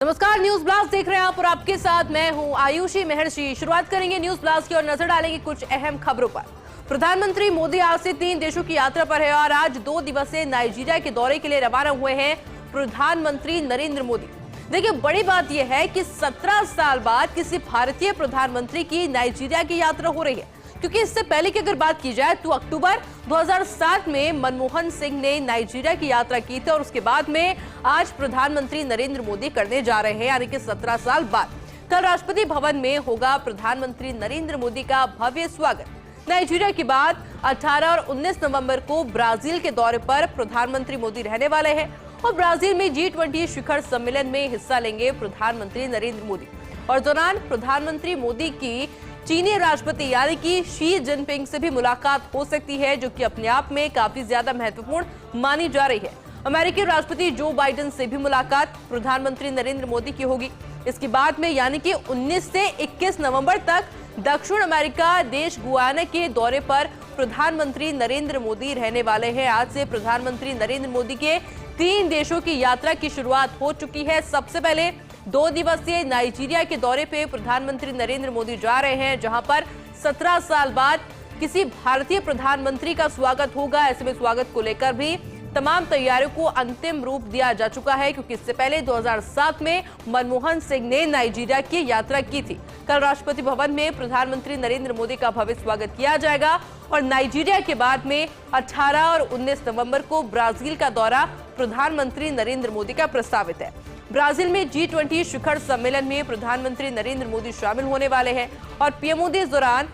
नमस्कार, news blast देख रहे हैं आप और आपके साथ मैं हूं आयुषी महर्षि। शुरुआत करेंगे न्यूज ब्लास्ट की और नजर डालेंगे कुछ अहम खबरों पर। प्रधानमंत्री मोदी आज से 3 देशों की यात्रा पर है और आज 2 दिवसीय नाइजीरिया के दौरे के लिए रवाना हुए हैं प्रधानमंत्री नरेंद्र मोदी। देखिए, बड़ी बात यह है कि 17 साल बाद किसी भारतीय प्रधानमंत्री की नाइजीरिया की यात्रा हो रही है, क्योंकि इससे पहले की अगर बात की जाए तो अक्टूबर 2007 में मनमोहन सिंह ने नाइजीरिया की यात्रा की थी और उसके बाद में आज प्रधानमंत्री नरेंद्र मोदी करने जा रहे हैं, यानी कि 17 साल बाद। कल राष्ट्रपति भवन में होगा प्रधानमंत्री नरेंद्र मोदी का भव्य स्वागत। नाइजीरिया के बाद 18 और 19 नवंबर को ब्राजील के दौरे पर प्रधानमंत्री मोदी रहने वाले हैं और ब्राजील में G20 शिखर सम्मेलन में हिस्सा लेंगे प्रधानमंत्री नरेंद्र मोदी। और दौरान प्रधानमंत्री मोदी की चीनी राष्ट्रपति यानी कि शी जिनपिंग से भी मुलाकात हो सकती है, जो कि अपने आप में काफी ज्यादा महत्वपूर्ण मानी जा रही है। अमेरिकी राष्ट्रपति जो बाइडेन से भी मुलाकात प्रधानमंत्री नरेंद्र मोदी की होगी। इसके बाद में यानी कि 19 से 21 नवंबर तक दक्षिण अमेरिका देश गुयाना के दौरे पर प्रधानमंत्री नरेंद्र मोदी रहने वाले हैं। आज से प्रधानमंत्री नरेंद्र मोदी के 3 देशों की यात्रा की शुरुआत हो चुकी है। सबसे पहले 2 दिवसीय नाइजीरिया के दौरे पे प्रधानमंत्री नरेंद्र मोदी जा रहे हैं, जहां पर 17 साल बाद किसी भारतीय प्रधानमंत्री का स्वागत होगा। ऐसे में स्वागत को लेकर भी तमाम तैयारियों को अंतिम रूप दिया जा चुका है, क्योंकि इससे पहले 2007 में मनमोहन सिंह ने नाइजीरिया की यात्रा की थी। कल राष्ट्रपति भवन में प्रधानमंत्री नरेंद्र मोदी का भव्य स्वागत किया जाएगा और नाइजीरिया के बाद में 18 और 19 नवंबर को ब्राजील का दौरा प्रधानमंत्री नरेंद्र मोदी का प्रस्तावित है। ब्राजील में G20 शिखर सम्मेलन में प्रधानमंत्री नरेंद्र मोदी शामिल होने वाले हैं और पीएम मोदी इस दौरान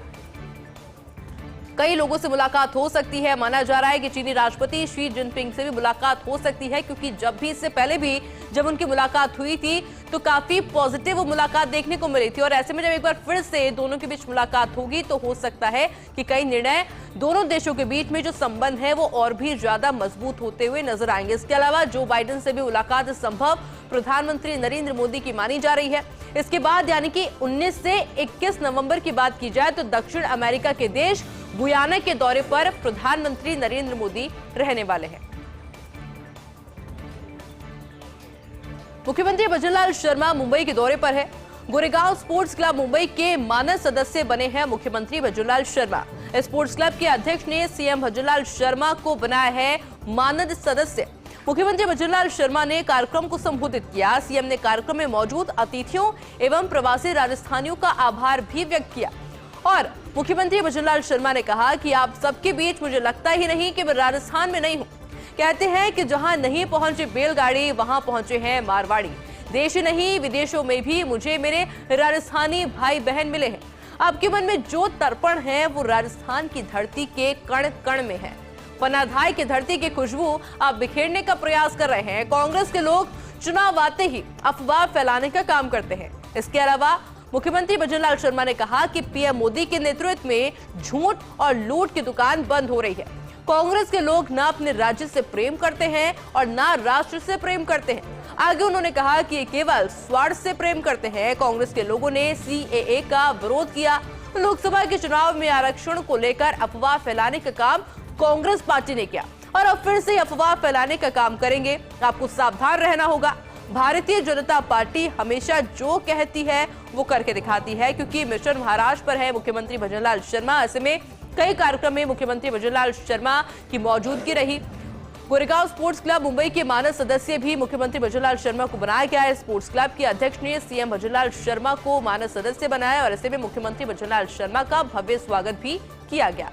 कई लोगों से मुलाकात हो सकती है। माना जा रहा है कि चीनी राष्ट्रपति शी जिनपिंग से भी मुलाकात हो सकती है, क्योंकि जब भी इससे पहले भी जब उनकी मुलाकात हुई थी तो काफी पॉजिटिव मुलाकात देखने को मिली थी और ऐसे में जब एक बार फिर से दोनों के बीच मुलाकात होगी तो हो सकता है कि कई निर्णय दोनों देशों के बीच में जो संबंध है वो और भी ज्यादा मजबूत होते हुए नजर आएंगे। इसके अलावा जो बाइडेन से भी मुलाकात संभव प्रधानमंत्री नरेंद्र मोदी की मानी जा रही है। इसके बाद यानी कि 19 से 21 नवंबर की बात की जाए तो दक्षिण अमेरिका के देश गुयाना के दौरे पर प्रधानमंत्री नरेंद्र मोदी रहने वाले हैं। मुख्यमंत्री भजनलाल शर्मा मुंबई के दौरे पर है। गोरेगांव स्पोर्ट्स क्लब मुंबई के मानद सदस्य बने हैं मुख्यमंत्री भजनलाल शर्मा। स्पोर्ट्स क्लब के अध्यक्ष ने सीएम भजनलाल शर्मा को बनाया है मानद सदस्य। मुख्यमंत्री भजनलाल शर्मा ने कार्यक्रम को संबोधित किया। सीएम ने कार्यक्रम में मौजूद अतिथियों एवं प्रवासी राजस्थानियों का आभार भी व्यक्त किया और मुख्यमंत्री भजनलाल शर्मा ने कहा कि आप सबके बीच मुझे लगता ही नहीं कि मैं राजस्थान में नहीं हूं। कहते हैं कि जहां नहीं पहुंचे बैलगाड़ी वहां पहुंचे हैं मारवाड़ी। देश नहीं विदेशों में भी मुझे मेरे राजस्थानी भाई बहन मिले हैं। आपके मन में जो तर्पण है वो राजस्थान की धरती के कण कण में है। पनाधाय की धरती की खुशबू आप बिखेरने का प्रयास कर रहे हैं। कांग्रेस के लोग चुनाव आते ही अफवाह फैलाने का काम करते हैं। इसके अलावा मुख्यमंत्री भजनलाल शर्मा ने कहा कि पीएम मोदी के नेतृत्व में झूठ और लूट की दुकान बंद हो रही है। कांग्रेस के लोग ना अपने राज्य से प्रेम करते हैं और ना राष्ट्र से प्रेम करते हैं। आगे उन्होंने कहा कि ये केवल स्वार्थ से प्रेम करते हैं। कांग्रेस के लोगों ने CAA का विरोध किया। लोकसभा के चुनाव में आरक्षण को लेकर अफवाह फैलाने का काम कांग्रेस पार्टी ने किया और अब फिर से अफवाह फैलाने का काम करेंगे। आपको सावधान रहना होगा। भारतीय जनता पार्टी हमेशा जो कहती है वो करके दिखाती है, क्योंकि मिशन महाराष्ट्र पर है मुख्यमंत्री भजनलाल शर्मा। ऐसे में कई कार्यक्रम में मुख्यमंत्री भजनलाल शर्मा की मौजूदगी रही। गोरेगांव स्पोर्ट्स क्लब मुंबई के मानद सदस्य भी मुख्यमंत्री भजनलाल शर्मा को बनाया गया है। स्पोर्ट्स क्लब के अध्यक्ष ने सीएम भजनलाल शर्मा को मानद सदस्य बनाया और ऐसे में मुख्यमंत्री भजनलाल शर्मा का भव्य स्वागत भी किया गया।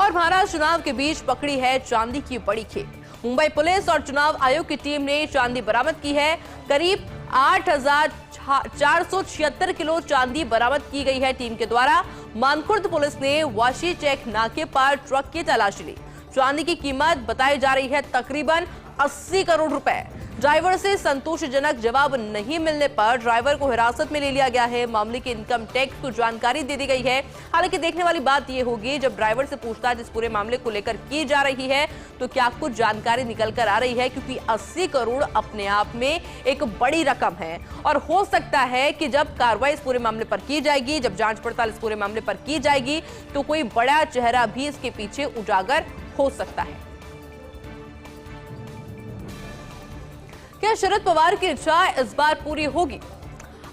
और महाराष्ट्र चुनाव के बीच पकड़ी है चांदी की बड़ी खेप। मुंबई पुलिस और चुनाव आयोग की टीम ने चांदी बरामद की है। करीब 8,476 किलो चांदी बरामद की गई है। टीम के द्वारा मानकुर्द पुलिस ने वाशी चेक नाके पर ट्रक की तलाशी ली। चांदी की कीमत बताई जा रही है तकरीबन 80 करोड़ रुपए। ड्राइवर से संतोषजनक जवाब नहीं मिलने पर ड्राइवर को हिरासत में ले लिया गया है। मामले की इनकम टैक्स को जानकारी दे दी गई है। हालांकि देखने वाली बात यह होगी, जब ड्राइवर से पूछताछ इस पूरे मामले को लेकर की जा रही है तो क्या कुछ जानकारी निकल कर आ रही है, क्योंकि 80 करोड़ अपने आप में एक बड़ी रकम है और हो सकता है कि जब कार्रवाई इस पूरे मामले पर की जाएगी, जब जांच पड़ताल इस पूरे मामले पर की जाएगी तो कोई बड़ा चेहरा भी इसके पीछे उजागर हो सकता है। क्या शरद पवार की इच्छा इस बार पूरी होगी?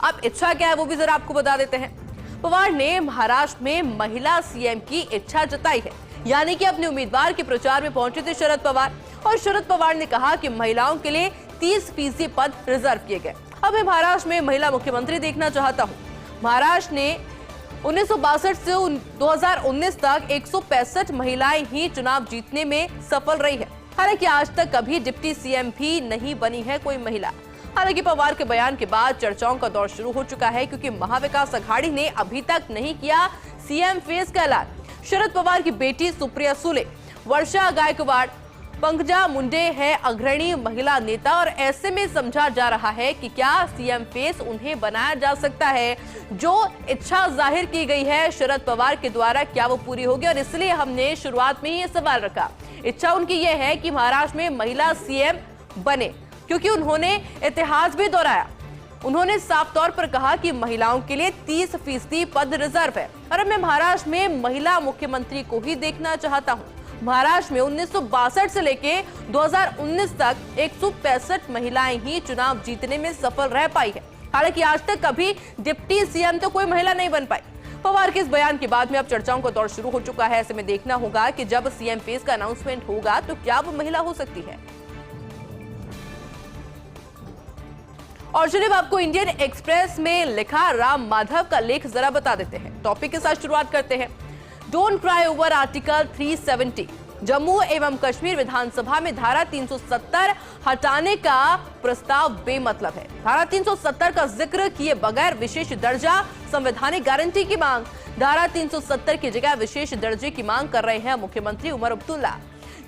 अब इच्छा क्या है वो भी जरा आपको बता देते हैं। पवार ने महाराष्ट्र में महिला सीएम की इच्छा जताई है, यानी कि अपने उम्मीदवार के प्रचार में पहुंचे थे शरद पवार, और शरद पवार ने कहा कि महिलाओं के लिए 30% पद रिजर्व किए गए। अब मैं महाराष्ट्र में महिला मुख्यमंत्री देखना चाहता हूँ। महाराष्ट्र ने 1962 से 2019 तक 165 महिलाएं ही चुनाव जीतने में सफल रही है। हालांकि आज तक कभी डिप्टी सीएम भी नहीं बनी है कोई महिला। हालांकि पवार के बयान के बाद चर्चाओं का दौर शुरू हो चुका है, क्योंकि महाविकास अघाड़ी ने अभी तक नहीं किया सीएम फेस का ऐलान। शरद पवार की बेटी सुप्रिया सुले, वर्षा गायकवाड़, पंकजा मुंडे है अग्रणी महिला नेता, और ऐसे में समझा जा रहा है कि क्या सीएम फेस उन्हें बनाया जा सकता है। जो इच्छा जाहिर की गई है शरद पवार के द्वारा, क्या वो पूरी होगी? और इसलिए हमने शुरुआत में ही ये सवाल रखा। इच्छा उनकी ये है कि महाराष्ट्र में महिला सीएम बने, क्योंकि उन्होंने इतिहास भी दोहराया। उन्होंने साफ तौर पर कहा कि महिलाओं के लिए 30% पद रिजर्व है, और अब मैं महाराष्ट्र में महिला मुख्यमंत्री को ही देखना चाहता हूँ। महाराष्ट्र में 1962 से लेके 2019 तक 165 महिलाएं ही चुनाव जीतने में सफल रह पाई है। हालांकि आज तक कभी डिप्टी सीएम तो कोई महिला नहीं बन पाई। पवार के इस बयान के बाद में अब चर्चाओं का दौर शुरू हो चुका है। ऐसे में देखना होगा कि जब सीएम फेस का अनाउंसमेंट होगा तो क्या वो महिला हो सकती है। और चलिए आपको इंडियन एक्सप्रेस में लिखा राम माधव का लेख जरा बता देते हैं। टॉपिक के साथ शुरुआत करते हैं। Don't cry over article 370। Jammu एवं कश्मीर विधानसभा में धारा 370 हटाने का प्रस्ताव बेमतलब है। धारा 370 का जिक्र किए बगैर विशेष दर्जा, संवैधानिक गारंटी की मांग। धारा 370 की जगह विशेष दर्जे की मांग कर रहे हैं मुख्यमंत्री उमर अब्दुल्ला।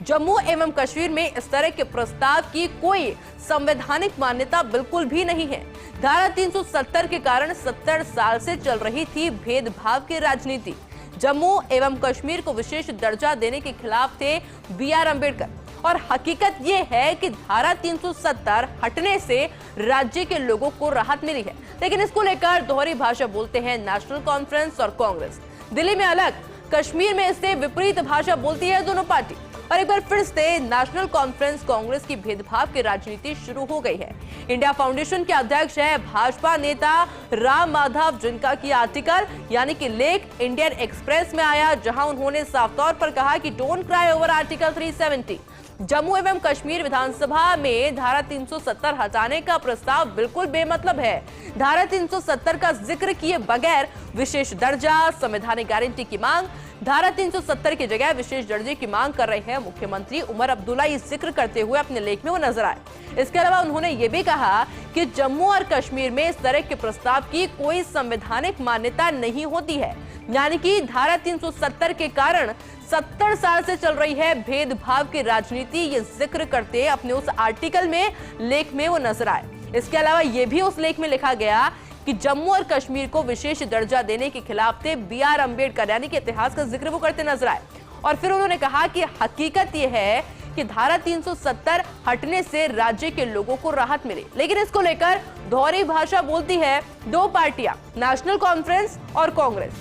जम्मू एवं कश्मीर में इस तरह के प्रस्ताव की कोई संवैधानिक मान्यता बिल्कुल भी नहीं है। धारा 370 के कारण 70 साल से चल रही थी भेदभाव की राजनीति। जम्मू एवं कश्मीर को विशेष दर्जा देने के खिलाफ थे BR अम्बेडकर, और हकीकत ये है कि धारा 370 हटने से राज्य के लोगों को राहत मिली है। लेकिन इसको लेकर दोहरी भाषा बोलते हैं नेशनल कॉन्फ्रेंस और कांग्रेस। दिल्ली में अलग, कश्मीर में इससे विपरीत भाषा बोलती है दोनों पार्टी। और एक बार फिर से नेशनल कॉन्फ्रेंस कांग्रेस की भेदभाव की राजनीति शुरू हो गई है। इंडिया फाउंडेशन के अध्यक्ष है भाजपा नेता राम माधव, जिनका की आर्टिकल यानी कि लेख इंडियन एक्सप्रेस में आया, जहां उन्होंने साफ तौर पर कहा कि don't cry over article 370। Jammu एवं कश्मीर विधानसभा में धारा 370 हटाने का प्रस्ताव बिल्कुल बेमतलब है। धारा 370 का जिक्र किए बगैर विशेष दर्जा, संवैधानिक गारंटी की मांग। धारा 370 की जगह विशेष दर्जे की मांग कर रहे हैं मुख्यमंत्री उमर अब्दुल्ला। ये जिक्र करते हुए अपने लेख में वो नजर आए। इसके अलावा उन्होंने ये भी कहा कि जम्मू और कश्मीर में इस तरह के प्रस्ताव की कोई संवैधानिक मान्यता नहीं होती है, यानी कि धारा 370 के कारण 70 साल से चल रही है भेदभाव की राजनीति। ये जिक्र करते अपने उस आर्टिकल में, लेख में वो नजर आए। इसके अलावा ये भी उस लेख में लिखा गया कि जम्मू और कश्मीर को विशेष दर्जा देने के खिलाफ थे BR अम्बेडकर, यानी कि इतिहास का जिक्र वो करते नजर आए। और फिर उन्होंने कहा कि हकीकत यह है कि धारा 370 हटने से राज्य के लोगों को राहत मिली। लेकिन इसको लेकर दोहरी भाषा बोलती है दो पार्टियां, नेशनल कॉन्फ्रेंस और कांग्रेस।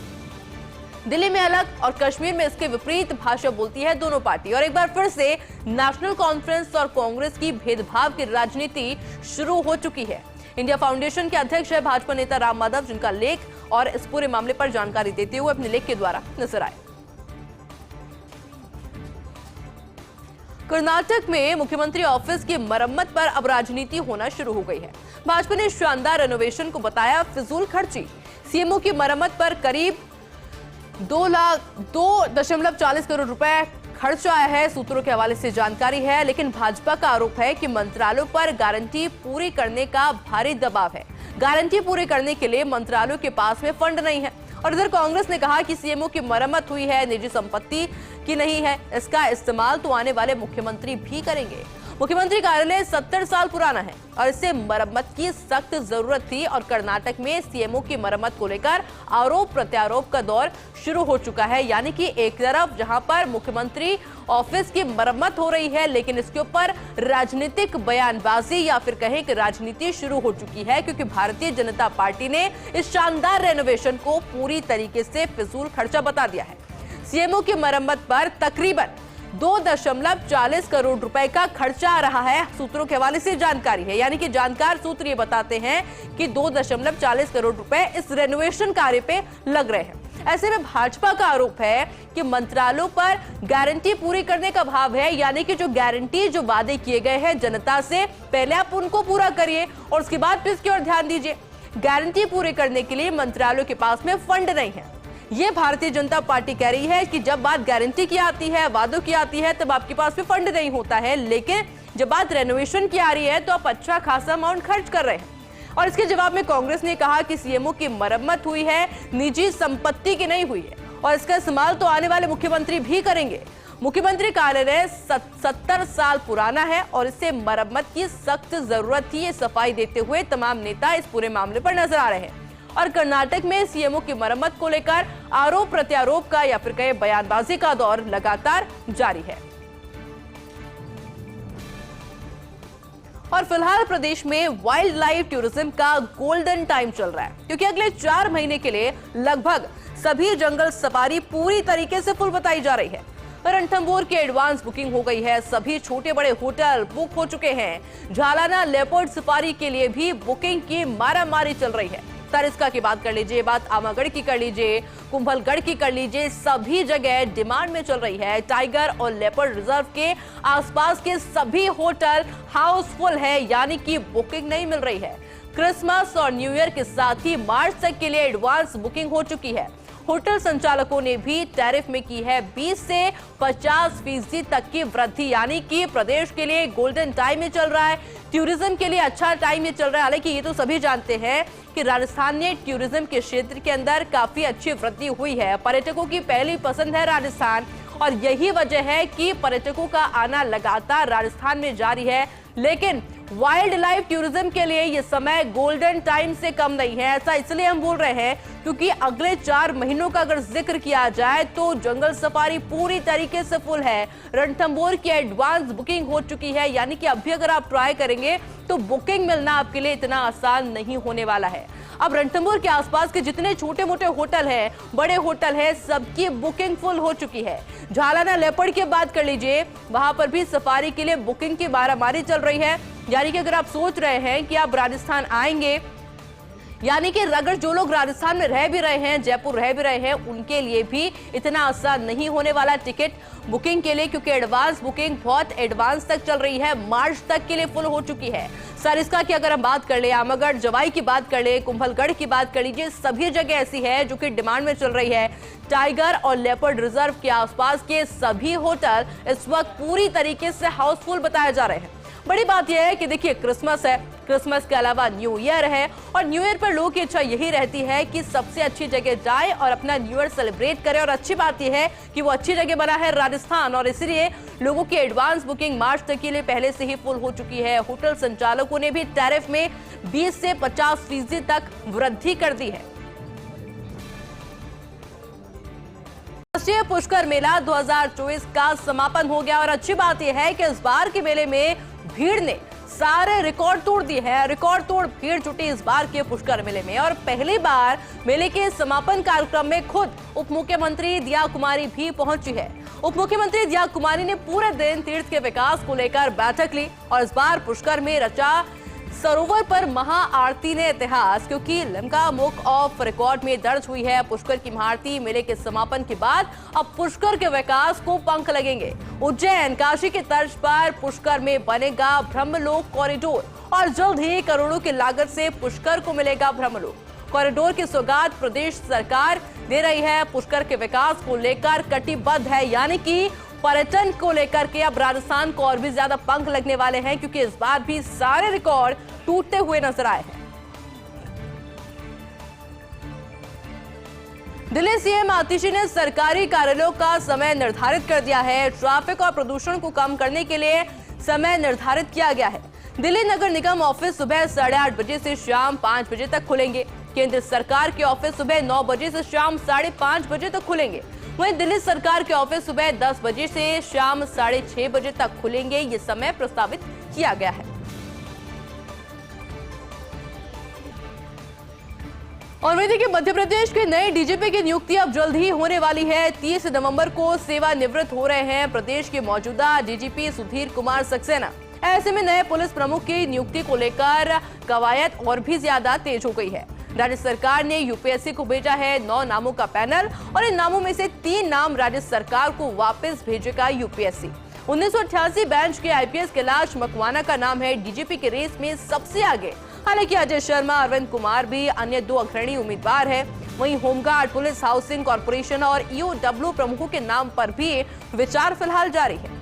दिल्ली में अलग और कश्मीर में इसके विपरीत भाषा बोलती है दोनों पार्टी। और एक बार फिर से नेशनल कॉन्फ्रेंस और कांग्रेस की भेदभाव की राजनीति शुरू हो चुकी है। इंडिया फाउंडेशन के अध्यक्ष है भाजपा नेता राम माधव, जिनका लेख और इस पूरे मामले पर जानकारी देते हुए अपने लेख के द्वारा नजर आए। कर्नाटक में मुख्यमंत्री ऑफिस की मरम्मत पर अब राजनीति होना शुरू हो गई है। भाजपा ने शानदार रेनोवेशन को बताया फिजूल खर्ची। सीएमओ की मरम्मत पर करीब 2.40 करोड़ रुपए खर्च आया है, सूत्रों के हवाले से जानकारी है। लेकिन भाजपा का आरोप है कि मंत्रालयों पर गारंटी पूरी करने का भारी दबाव है। गारंटी पूरी करने के लिए मंत्रालयों के पास में फंड नहीं है। और इधर कांग्रेस ने कहा कि सीएमओ की मरम्मत हुई है, निजी संपत्ति की नहीं है, इसका इस्तेमाल तो आने वाले मुख्यमंत्री भी करेंगे। मुख्यमंत्री कार्यालय 70 साल पुराना है और इससे मरम्मत की सख्त जरूरत थी। और कर्नाटक में सीएमओ की मरम्मत को लेकर आरोप प्रत्यारोप का दौर शुरू हो चुका है। यानी कि एक तरफ जहां पर मुख्यमंत्री ऑफिस की मरम्मत हो रही है, लेकिन इसके ऊपर राजनीतिक बयानबाजी या फिर कहें कि राजनीति शुरू हो चुकी है, क्योंकि भारतीय जनता पार्टी ने इस शानदार रेनोवेशन को पूरी तरीके से फिजूल खर्चा बता दिया है। सीएमओ की मरम्मत पर तकरीबन 2.40 करोड़ रुपए का खर्चा आ रहा है। सूत्रों के हवाले से जानकारी है, यानी कि जानकार सूत्र ये बताते हैं कि 2.40 करोड़ रुपए इस रेनोवेशन कार्य पे लग रहे हैं। ऐसे में भाजपा का आरोप है कि मंत्रालयों पर गारंटी पूरी करने का भाव है, यानी कि जो गारंटी, जो वादे किए गए हैं जनता से, पहले आप उनको पूरा करिए और उसके बाद फिर इसकी ओर ध्यान दीजिए। गारंटी पूरी करने के लिए मंत्रालयों के पास में फंड नहीं है। ये भारतीय जनता पार्टी कह रही है कि जब बात गारंटी की आती है, वादों की आती है, तब आपके पास में फंड नहीं होता है, लेकिन जब बात रेनोवेशन की आ रही है तो आप अच्छा खासा अमाउंट खर्च कर रहे हैं। और इसके जवाब में कांग्रेस ने कहा कि सीएमओ की मरम्मत हुई है, निजी संपत्ति की नहीं हुई है, और इसका इस्तेमाल तो आने वाले मुख्यमंत्री भी करेंगे। मुख्यमंत्री कार्यालय 70 साल पुराना है और इससे मरम्मत की सख्त जरूरत थी, ये सफाई देते हुए तमाम नेता इस पूरे मामले पर नजर आ रहे हैं। और कर्नाटक में सीएमओ की मरम्मत को लेकर आरोप प्रत्यारोप का या फिर कहे बयानबाजी का दौर लगातार जारी है। और फिलहाल प्रदेश में वाइल्ड लाइफ टूरिज्म का गोल्डन टाइम चल रहा है, क्योंकि अगले 4 महीने के लिए लगभग सभी जंगल सफारी पूरी तरीके से फुल बताई जा रही है। रणथंभौर की एडवांस बुकिंग हो गई है, सभी छोटे बड़े होटल बुक हो चुके हैं। झालाना लेपर्ड सफारी के लिए भी बुकिंग की मारामारी चल रही है। सरिस्का की बात कर लीजिए, बात आमागढ़ की कर लीजिए, कुंभलगढ़ की कर लीजिए, सभी जगह डिमांड में चल रही है। टाइगर और लेपर्ड रिजर्व के आसपास के सभी होटल हाउसफुल है, यानी कि बुकिंग नहीं मिल रही है। क्रिसमस और न्यू ईयर के साथ ही मार्च तक के लिए एडवांस बुकिंग हो चुकी है। होटल संचालकों ने भी टैरिफ में की है 20 से 50% तक की वृद्धि, यानी कि प्रदेश के लिए गोल्डन टाइम में चल रहा है, टूरिज्म के लिए अच्छा टाइम में चल रहा है। हालांकि ये तो सभी जानते हैं कि राजस्थान ने टूरिज्म के क्षेत्र के अंदर काफी अच्छी वृद्धि हुई है। पर्यटकों की पहली पसंद है राजस्थान, और यही वजह है कि पर्यटकों का आना लगातार राजस्थान में जारी है। लेकिन वाइल्ड लाइफ टूरिज्म के लिए ये समय गोल्डन टाइम से कम नहीं है। ऐसा इसलिए हम बोल रहे हैं क्योंकि अगले 4 महीनों का अगर जिक्र किया जाए तो जंगल सफारी पूरी तरीके से फुल है। रणथंभौर की एडवांस बुकिंग हो चुकी है, यानी कि अभी अगर आप ट्राई करेंगे तो बुकिंग मिलना आपके लिए इतना आसान नहीं होने वाला है। अब रणथंभौर के आसपास के जितने छोटे मोटे होटल हैं, बड़े होटल हैं, सबकी बुकिंग फुल हो चुकी है। झालाना लेपर्ड की बात कर लीजिए, वहां पर भी सफारी के लिए बुकिंग की मारामारी चल रही है। यानी कि अगर आप सोच रहे हैं कि आप राजस्थान आएंगे, यानी कि अगर जो लोग राजस्थान में रह भी रहे हैं, जयपुर रह भी रहे हैं, उनके लिए भी इतना आसान नहीं होने वाला टिकट बुकिंग के लिए, क्योंकि एडवांस बुकिंग बहुत एडवांस तक चल रही है, मार्च तक के लिए फुल हो चुकी है। सरिस्का की अगर हम बात कर ले, आमागढ़ जवाई की बात कर ले, कुंभलगढ़ की बात कर लीजिए, सभी जगह ऐसी है जो कि डिमांड में चल रही है। टाइगर और लेपर्ड रिजर्व के आसपास के सभी होटल इस वक्त पूरी तरीके से हाउसफुल बताए जा रहे हैं। बड़ी बात यह है कि देखिए क्रिसमस है, क्रिसमस के अलावा न्यू ईयर है, और न्यू ईयर पर लोगों की इच्छा यही रहती है कि सबसे अच्छी जगह जाए और अपना न्यू ईयर सेलिब्रेट करे। और अच्छी बात यह है कि वो अच्छी जगह बना है राजस्थान, और इसलिए लोगों की एडवांस बुकिंग मार्च तक के लिए पहले से ही फुल हो चुकी है। होटल संचालकों ने भी टैरिफ में 20 से 50% तक वृद्धि कर दी है। राष्ट्रीय पुष्कर मेला 2024 का समापन हो गया, और अच्छी बात यह है कि इस बार के मेले में भीड़ ने सारे रिकॉर्ड तोड़ दिए हैं। रिकॉर्ड तोड़ भीड़ जुटी इस बार के पुष्कर मेले में, और पहली बार मेले के समापन कार्यक्रम में खुद उप मुख्यमंत्री दिया कुमारी भी पहुंची है। उप मुख्यमंत्री दिया कुमारी ने पूरे दिन तीर्थ के विकास को लेकर बैठक ली, और इस बार पुष्कर में रचा सरोवर पर महाआरती ने इतिहास, क्योंकि लिम्का बुक ऑफ रिकॉर्ड में दर्ज हुई है पुष्कर की महाआरती। मेले के समापन के बाद अब पुष्कर के विकास को पंख लगेंगे। उज्जैन काशी की तर्ज पर पुष्कर में बनेगा ब्रह्मलोक कॉरिडोर, और जल्द ही करोड़ों की लागत से पुष्कर को मिलेगा ब्रह्मलोक कॉरिडोर की सौगात प्रदेश सरकार दे रही है। पुष्कर के विकास को लेकर कटिबद्ध है, यानी कि पर्यटन को लेकर के अब राजस्थान को और भी ज्यादा पंख लगने वाले हैं, क्योंकि इस बार भी सारे रिकॉर्ड टूटते हुए नजर आए हैं। दिल्ली सीएम आतिशी ने सरकारी कार्यालयों का समय निर्धारित कर दिया है। ट्रैफिक और प्रदूषण को कम करने के लिए समय निर्धारित किया गया है। दिल्ली नगर निगम ऑफिस सुबह 8:30 बजे से शाम 5 बजे तक खुलेंगे। केंद्र सरकार के ऑफिस सुबह 9 बजे से शाम 5:30 बजे तक खुलेंगे। वहीं दिल्ली सरकार के ऑफिस सुबह 10 बजे से शाम 6:30 बजे तक खुलेंगे। ये समय प्रस्तावित किया गया है। और वहीं देखिए मध्य प्रदेश के नए डीजीपी की नियुक्ति अब जल्द ही होने वाली है। 30 नवंबर को सेवानिवृत्त हो रहे हैं प्रदेश के मौजूदा डीजीपी सुधीर कुमार सक्सेना। ऐसे में नए पुलिस प्रमुख की नियुक्ति को लेकर कवायद और भी ज्यादा तेज हो गई है। राज्य सरकार ने यूपीएससी को भेजा है 9 नामों का पैनल और इन नामों में से 3 नाम राज्य सरकार को वापस भेजेगा यूपीएससी। 1988 बैच के आईपीएस कैलाश मकवाना का नाम है डीजीपी के रेस में सबसे आगे। हालांकि अजय शर्मा, अरविंद कुमार भी अन्य 2 अग्रणी उम्मीदवार हैं। वहीं होमगार्ड, पुलिस, हाउसिंग कॉर्पोरेशन और ईओडब्ल्यू प्रमुखों के नाम पर भी विचार फिलहाल जारी है।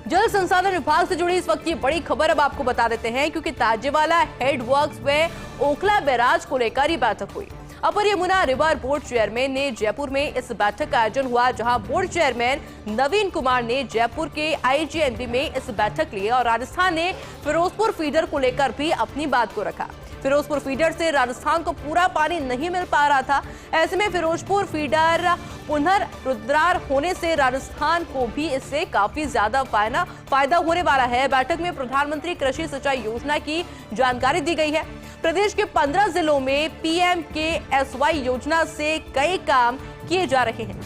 जल संसाधन विभाग से जुड़ी इस वक्त की बड़ी खबर अब आपको बता देते हैं, क्योंकि ताजेवाला हेड वर्क्स व ओखला बैराज को लेकर ही बैठक हुई। अपर यमुना रिवर बोर्ड चेयरमैन ने जयपुर में इस बैठक का आयोजन हुआ, जहां बोर्ड चेयरमैन नवीन कुमार ने जयपुर के आईजीएमबी में इस बैठक ली और राजस्थान ने फिरोजपुर फीडर को लेकर भी अपनी बात को रखा। फिरोजपुर फीडर से राजस्थान को पूरा पानी नहीं मिल पा रहा था। ऐसे में फिरोजपुर फीडर पुनर्रुद्रार होने से राजस्थान को भी इससे काफी ज्यादा फायदा होने वाला है। बैठक में प्रधानमंत्री कृषि सिंचाई योजना की जानकारी दी गई है। प्रदेश के 15 जिलों में पीएमकेएसवाई योजना से कई काम किए जा रहे हैं।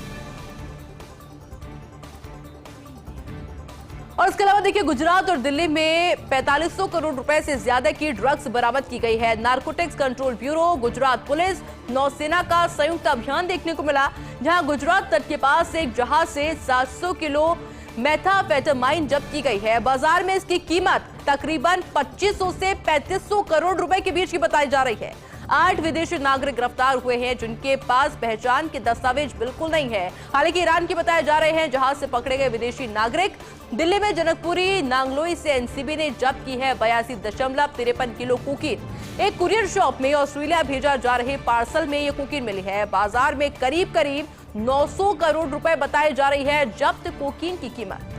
और इसके अलावा देखिए गुजरात और दिल्ली में 4500 करोड़ रुपए से ज्यादा की ड्रग्स बरामद की गई है। Narcotics control bureau, Gujarat police, नौसेना का संयुक्त अभियान देखने को मिला, जहां गुजरात तट के पास एक जहाज से 700 किलो मेथाम्फेटामाइन जब्त की गई है। बाजार में इसकी कीमत तकरीबन 2500 से 3500 करोड़ रुपए के बीच की बताई जा रही है। 8 विदेशी नागरिक गिरफ्तार हुए हैं, जिनके पास पहचान के दस्तावेज बिल्कुल नहीं है। हालांकि ईरान के बताए जा रहे हैं। जहाज से पकड़े गए विदेशी नागरिक दिल्ली में जनकपुरी नांगलोई से एनसीबी ने जब्त की है 82.53 किलो कोकीन। एक कुरियर शॉप में ऑस्ट्रेलिया भेजा जा रहे पार्सल में ये कोकीन मिली है। बाजार में करीब 900 करोड़ रुपए बताई जा रही है जब्त कोकीन की कीमत।